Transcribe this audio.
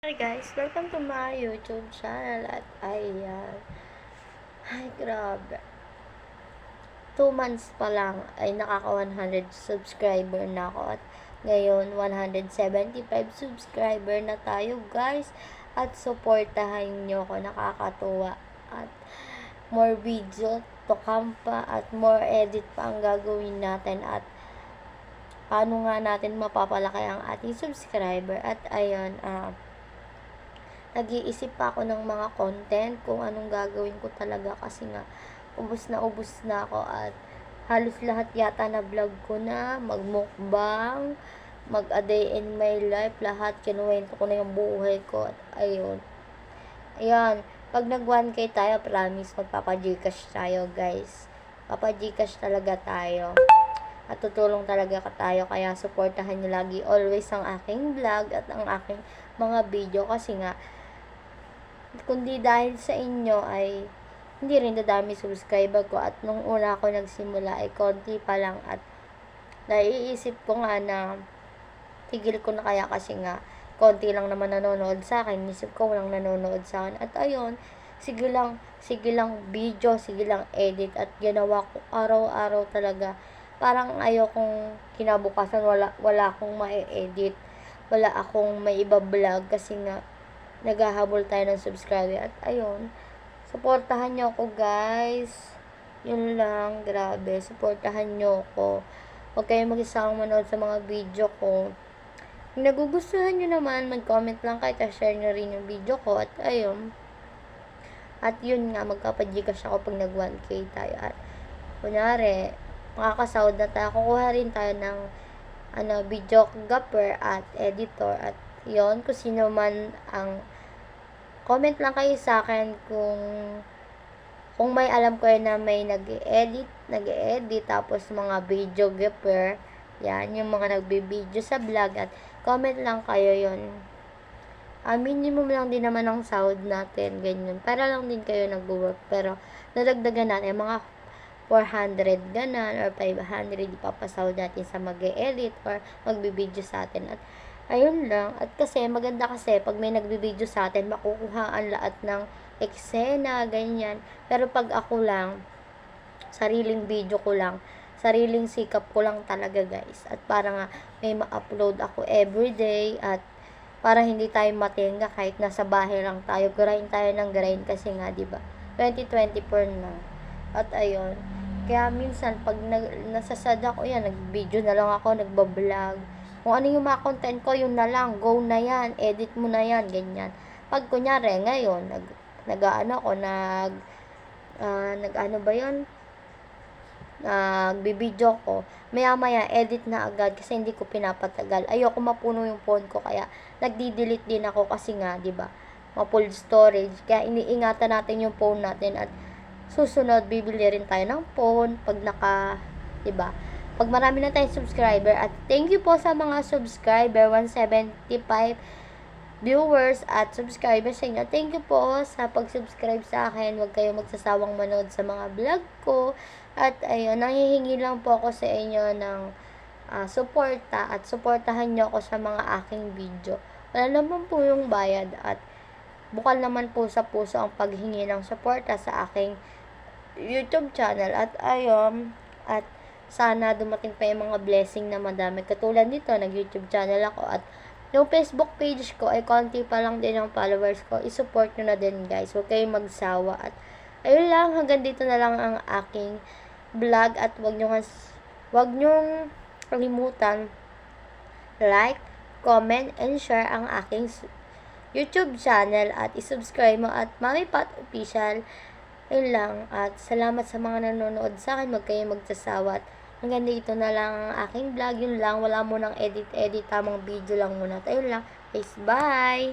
Hi guys, welcome to my YouTube channel at ayan. Ay, grabe. 2 months pa lang ay nakaka 100 subscriber na ako at ngayon 175 subscriber na tayo guys. At supportahan nyo ako, nakakatuwa. At more video to come pa at more edit pa ang gagawin natin at paano nga natin mapapalaki ang ating subscriber. At ayun, nag-iisip pa ako ng mga content kung anong gagawin ko talaga kasi nga ubos na ako at halos lahat yata na vlog ko na, magmukbang, mag-a day in my life, lahat kinuwento ko na yung buhay ko at ayun. Ayan, pag nag 1K tayo, promise magpapa-Gcash tayo guys. Papa-Gcash talaga tayo. At tutulong talaga tayo, kaya supportahan nyo lagi always ang aking vlog at ang aking mga video kasi nga kundi dahil sa inyo ay hindi rin dadami subscriber ko at nung una ako nagsimula ay konti pa lang at naiisip ko nga na tigil ko na kaya kasi nga konti lang naman nanonood sa akin, isip ko walang nanonood sa akin at ayun, sige lang video, sige lang edit at ginawa ko araw-araw talaga. Parang ayokong kinabukasan wala akong ma-edit, wala akong maiba-vlog kasi nga naghahabol tayo ng subscriber at ayun, supportahan nyo ako guys, yun lang, grabe, supportahan nyo ako, huwag kayong mag-isang manood sa mga video ko. Kung nagugustuhan nyo naman, mag-comment lang kayo, share nyo rin yung video ko at ayun, at yun nga, magpapa-Gcash ako pag nag 1K tayo at kunyari makakasahod na tayo, kukuha rin tayo ng videographer at editor at yon, kung sino man ang comment lang kayo sa akin kung may alam ko na may nag-edit tapos mga videographer, yan, yung mga nagbi-video sa vlog at comment lang kayo yon. Minimum lang din naman ang sahod natin, ganyan. Para lang din kayo nag-work, pero nadagdagan natin mga 400 ganan or 500 ipapasahod natin sa mag-edit or magbi-video sa atin at ayun lang. At kasi maganda kasi pag may nagbi-video sa atin makukuhaan lahat ng eksena, ganyan. Pero pag ako lang, sariling video ko lang, sariling sikap ko lang talaga guys, at para nga may ma-upload ako everyday at para hindi tayo matenga kahit nasa bahay lang tayo, grind tayo ng grind kasi nga 'di ba 2024 na. At ayun, kaya minsan pag nasasad ako, yan, nag-video na lang ako, nagbablog. Kung ano yung mga content ko, yun na lang, go na yan, edit mo na yan, ganyan. Pag kunyari, ngayon, nag-ano ko, nag-ano ba yun? Nagbibideo ko, maya-maya, edit na agad kasi hindi ko pinapatagal. Ayoko mapuno yung phone ko, kaya nagdi-delete din ako kasi nga, di ba, ma-full storage. Kaya iniingatan natin yung phone natin at susunod, bibili rin tayo ng phone pag diba? Pag marami na tayong subscriber at thank you po sa mga subscriber, 175 viewers at subscribers sa inyo. Thank you po sa pag-subscribe sa akin. Huwag kayong magsasawang manood sa mga vlog ko. At ayun, nanghihingi lang po ako sa inyo ng suporta at suportahan nyo ako sa mga aking video. Wala naman po yung bayad at bukal naman po sa puso ang paghingi ng suporta sa aking YouTube channel at ayun, at sana dumating pa yung mga blessing na madami katulad nito, nag-YouTube channel ako at yung Facebook page ko ay konti pa lang din ang followers ko. I-support nyo na din guys, huwag kayong magsawa at ayun lang, hanggang dito na lang ang aking vlog at wag nyong kalimutan like, comment, and share ang aking YouTube channel at isubscribe mo at Mami Pat Official. Ayun lang, at salamat sa mga nanonood sa akin, huwag kayong magsasawa at hanggang dito na lang ang aking vlog, yun lang, wala mo nang edit, tamang video lang muna at ayun lang, guys, bye!